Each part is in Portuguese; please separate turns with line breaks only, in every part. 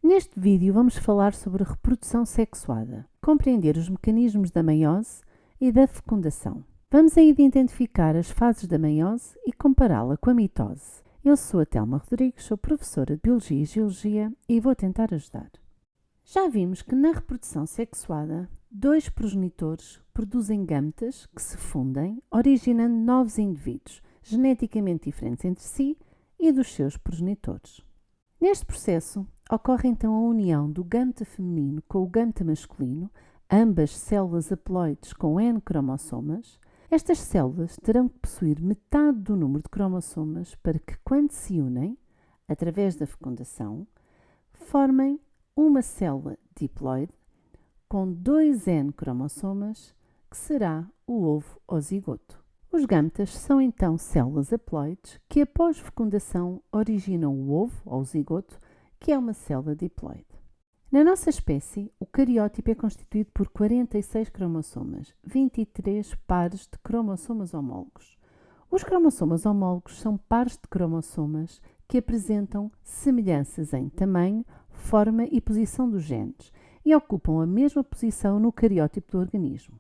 Neste vídeo vamos falar sobre a reprodução sexuada, compreender os mecanismos da meiose e da fecundação. Vamos ainda identificar as fases da meiose e compará-la com a mitose. Eu sou a Telma Rodrigues, sou professora de Biologia e Geologia e vou tentar ajudar. Já vimos que na reprodução sexuada, dois progenitores produzem gametas que se fundem, originando novos indivíduos, geneticamente diferentes entre si e dos seus progenitores. Neste processo, ocorre então a união do gâmeta feminino com o gâmeta masculino, ambas células haploides com N cromossomas. Estas células terão que possuir metade do número de cromossomas para que, quando se unem, através da fecundação, formem uma célula diploide com 2 N cromossomas, que será o ovo ou zigoto. Os gâmetas são então células haploides que, após fecundação, originam o ovo ou zigoto, que é uma célula diploide. Na nossa espécie, o cariótipo é constituído por 46 cromossomas, 23 pares de cromossomas homólogos. Os cromossomas homólogos são pares de cromossomas que apresentam semelhanças em tamanho, forma e posição dos genes e ocupam a mesma posição no cariótipo do organismo.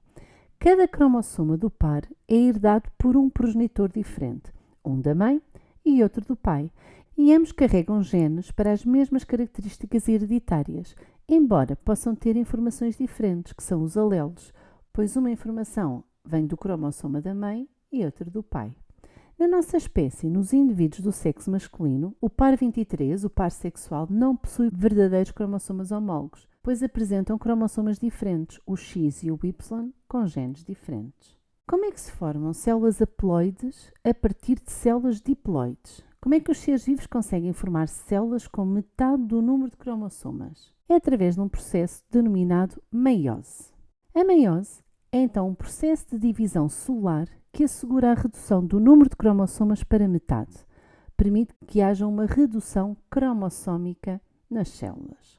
Cada cromossoma do par é herdado por um progenitor diferente, um da mãe e outro do pai, e ambos carregam genes para as mesmas características hereditárias, embora possam ter informações diferentes, que são os alelos, pois uma informação vem do cromossoma da mãe e outra do pai. Na nossa espécie, nos indivíduos do sexo masculino, o par 23, o par sexual, não possui verdadeiros cromossomas homólogos, pois apresentam cromossomas diferentes, o X e o Y, com genes diferentes. Como é que se formam células haploides a partir de células diploides? Como é que os seres vivos conseguem formar células com metade do número de cromossomas? É através de um processo denominado meiose. A meiose é então um processo de divisão celular que assegura a redução do número de cromossomas para metade. Permite que haja uma redução cromossómica nas células.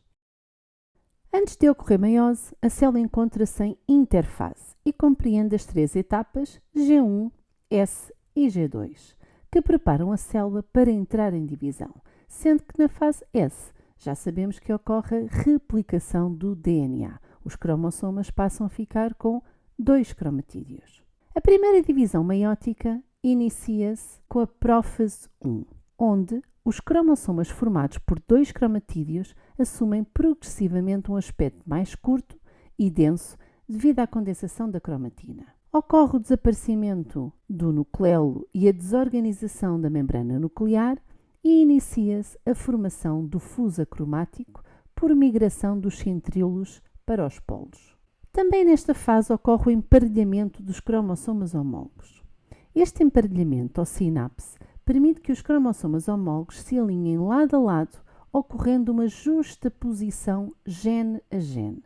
Antes de ocorrer meiose, a célula encontra-se em interfase e compreende as 3 etapas G1, S e G2, que preparam a célula para entrar em divisão, sendo que na fase S já sabemos que ocorre a replicação do DNA. Os cromossomas passam a ficar com 2 cromatídeos. A primeira divisão meiótica inicia-se com a prófase 1, onde os cromossomas formados por 2 cromatídeos assumem progressivamente um aspecto mais curto e denso devido à condensação da cromatina. Ocorre o desaparecimento do nucleolo e a desorganização da membrana nuclear e inicia-se a formação do fuso acromático por migração dos centríolos para os polos. Também nesta fase ocorre o emparelhamento dos cromossomas homólogos. Este emparelhamento ou sinapse permite que os cromossomas homólogos se alinhem lado a lado, ocorrendo uma justaposição gene a gene.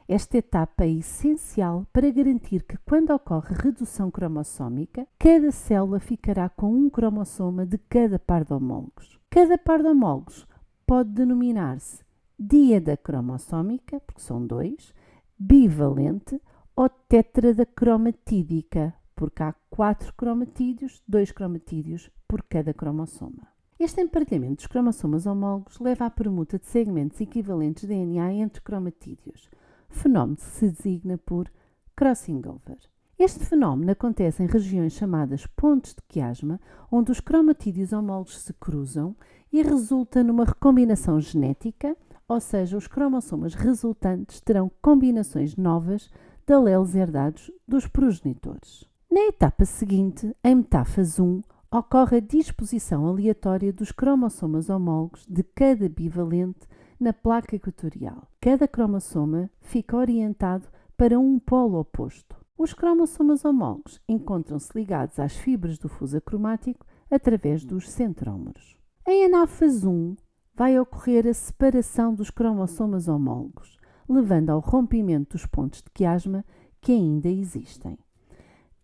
Esta etapa é essencial para garantir que, quando ocorre redução cromossómica, cada célula ficará com um cromossoma de cada par de homólogos. Cada par de homólogos pode denominar-se díada cromossómica, porque são 2, bivalente ou tétrada cromatídica, porque há 4 cromatídeos, 2 cromatídeos por cada cromossoma. Este emparelhamento dos cromossomas homólogos leva à permuta de segmentos equivalentes de DNA entre cromatídeos, fenómeno que se designa por crossing over. Este fenómeno acontece em regiões chamadas pontos de quiasma, onde os cromatídeos homólogos se cruzam e resulta numa recombinação genética, ou seja, os cromossomas resultantes terão combinações novas de alelos herdados dos progenitores. Na etapa seguinte, em metáfase 1, ocorre a disposição aleatória dos cromossomas homólogos de cada bivalente na placa equatorial. Cada cromossoma fica orientado para um polo oposto. Os cromossomas homólogos encontram-se ligados às fibras do fuso acromático através dos centrómeros. Em anáfase 1, vai ocorrer a separação dos cromossomas homólogos, levando ao rompimento dos pontos de quiasma que ainda existem.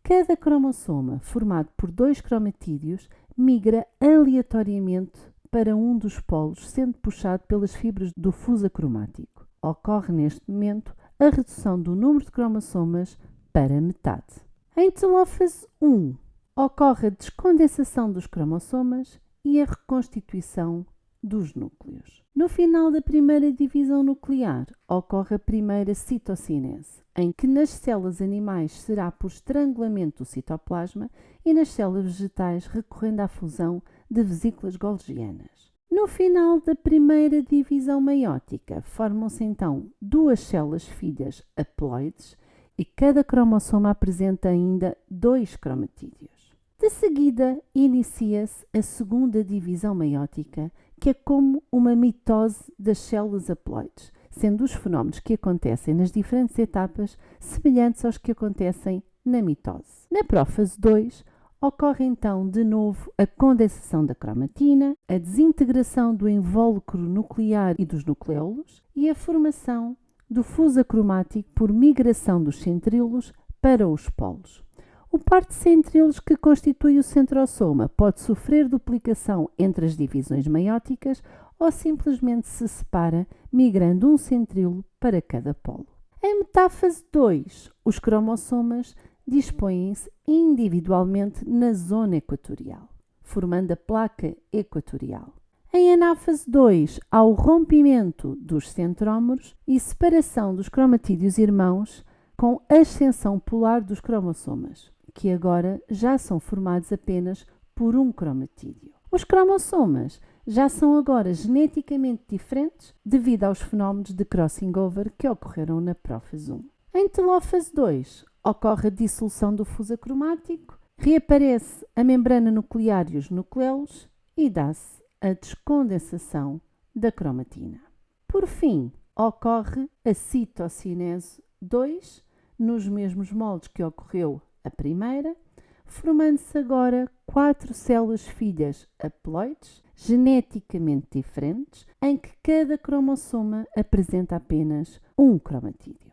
Cada cromossoma, formado por 2 cromatídeos, migra aleatoriamente para um dos polos, sendo puxado pelas fibras do fuso acromático. Ocorre neste momento a redução do número de cromossomas para metade. Em telófase 1, ocorre a descondensação dos cromossomas e a reconstituição dos núcleos. No final da primeira divisão nuclear, ocorre a primeira citocinese, em que nas células animais será por estrangulamento do citoplasma e nas células vegetais recorrendo à fusão de vesículas golgianas. No final da primeira divisão meiótica, formam-se então duas células filhas haploides e cada cromossoma apresenta ainda 2 cromatídeos. De seguida, inicia-se a segunda divisão meiótica, que é como uma mitose das células haploides, sendo os fenómenos que acontecem nas diferentes etapas semelhantes aos que acontecem na mitose. Na prófase 2, ocorre então de novo a condensação da cromatina, a desintegração do invólucro nuclear e dos nucleolos e a formação do fuso acromático por migração dos centríolos para os polos. O par de centríolos que constitui o centrosoma pode sofrer duplicação entre as divisões meióticas ou simplesmente se separa, migrando um centríolo para cada polo. Em metáfase 2, os cromossomas dispõem-se individualmente na zona equatorial, formando a placa equatorial. Em anáfase 2, há o rompimento dos centrómeros e separação dos cromatídeos irmãos com ascensão polar dos cromossomas, que agora já são formados apenas por um cromatídeo. Os cromossomas já são agora geneticamente diferentes devido aos fenómenos de crossing over que ocorreram na prófase 1. Em telófase 2, ocorre a dissolução do fuso acromático, reaparece a membrana nuclear e os nucleolos e dá-se a descondensação da cromatina. Por fim, ocorre a citocinese 2, nos mesmos moldes que ocorreu a primeira, formando-se agora 4 células filhas haploides, geneticamente diferentes, em que cada cromossoma apresenta apenas um cromatídeo.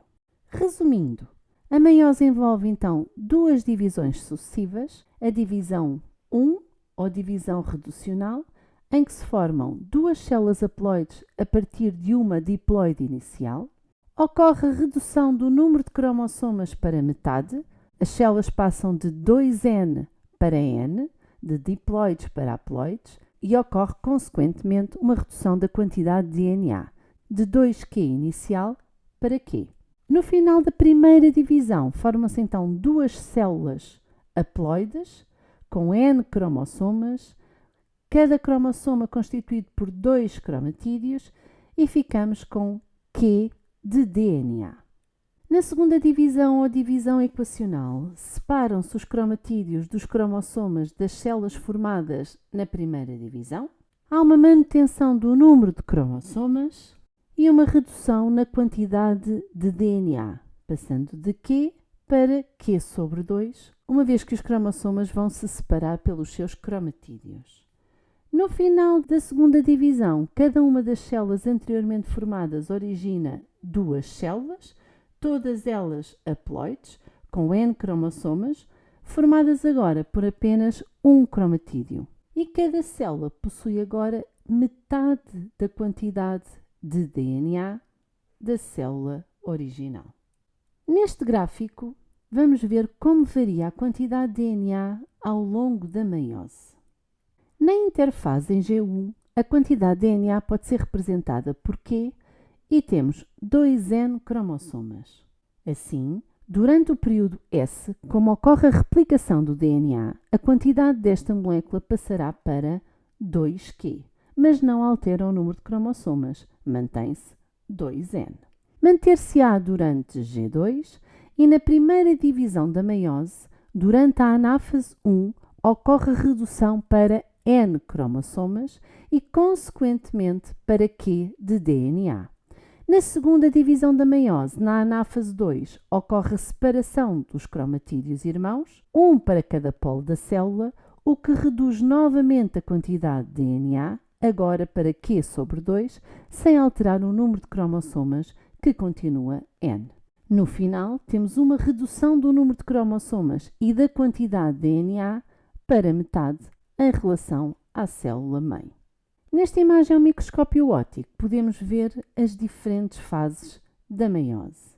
Resumindo, a meiose envolve então 2 divisões sucessivas, a divisão 1 ou divisão reducional, em que se formam 2 células haploides a partir de uma diploide inicial. Ocorre a redução do número de cromossomas para metade, as células passam de 2N para N, de diploides para haploides, e ocorre consequentemente uma redução da quantidade de DNA, de 2Q inicial para Q. No final da primeira divisão, formam-se então 2 células haploides com N cromossomas, cada cromossoma constituído por 2 cromatídeos, e ficamos com Q de DNA. Na segunda divisão ou divisão equacional, separam-se os cromatídeos dos cromossomas das células formadas na primeira divisão. Há uma manutenção do número de cromossomas e uma redução na quantidade de DNA, passando de Q para Q sobre 2, uma vez que os cromossomas vão se separar pelos seus cromatídeos. No final da segunda divisão, cada uma das células anteriormente formadas origina 2 células, todas elas haploides, com N cromossomas, formadas agora por apenas um cromatídeo. E cada célula possui agora metade da quantidade de DNA da célula original. Neste gráfico, vamos ver como varia a quantidade de DNA ao longo da meiose. Na interfase em G1, a quantidade de DNA pode ser representada por Q e temos 2N cromossomas. Assim, durante o período S, como ocorre a replicação do DNA, a quantidade desta molécula passará para 2Q, mas não altera o número de cromossomas, mantém-se 2N. Manter-se-á durante G2 e na primeira divisão da meiose, durante a anáfase 1, ocorre a redução para N cromossomas e, consequentemente, para Q de DNA. Na segunda divisão da meiose, na anáfase 2, ocorre a separação dos cromatídeos irmãos, um para cada polo da célula, o que reduz novamente a quantidade de DNA, agora para Q sobre 2, sem alterar o número de cromossomas, que continua N. No final, temos uma redução do número de cromossomas e da quantidade de DNA para metade em relação à célula-mãe. Nesta imagem ao microscópio óptico podemos ver as diferentes fases da meiose.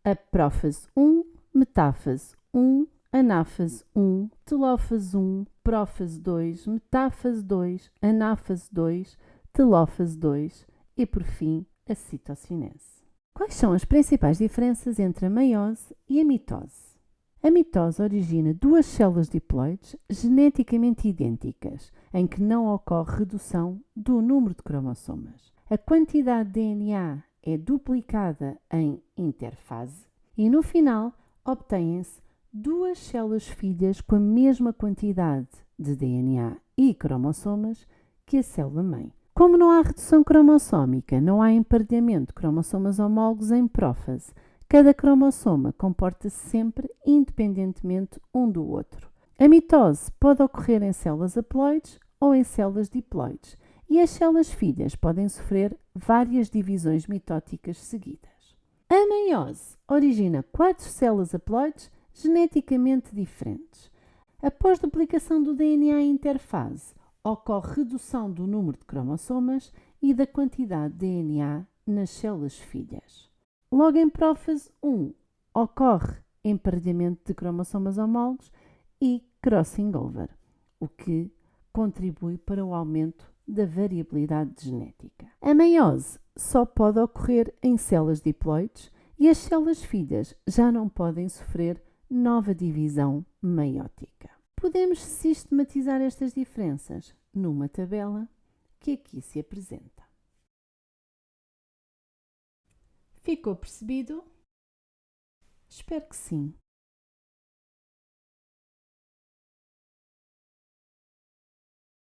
A prófase 1, metáfase 1, anáfase 1, telófase 1, prófase 2, metáfase 2, anáfase 2, telófase 2 e, por fim, a citocinese. Quais são as principais diferenças entre a meiose e a mitose? A mitose origina duas células diploides geneticamente idênticas, em que não ocorre redução do número de cromossomas. A quantidade de DNA é duplicada em interfase e, no final, obtêm-se duas células filhas com a mesma quantidade de DNA e cromossomas que a célula-mãe. Como não há redução cromossómica, não há emparelhamento de cromossomas homólogos em prófase. Cada cromossoma comporta-se sempre independentemente um do outro. A mitose pode ocorrer em células haploides ou em células diploides, e as células filhas podem sofrer várias divisões mitóticas seguidas. A meiose origina 4 células haploides geneticamente diferentes. Após duplicação do DNA em interfase, ocorre redução do número de cromossomas e da quantidade de DNA nas células filhas. Logo em prófase 1, ocorre emparelhamento de cromossomas homólogos e crossing over, o que contribui para o aumento da variabilidade genética. A meiose só pode ocorrer em células diploides e as células filhas já não podem sofrer nova divisão meiótica. Podemos sistematizar estas diferenças numa tabela que aqui se apresenta. Ficou percebido? Espero que sim.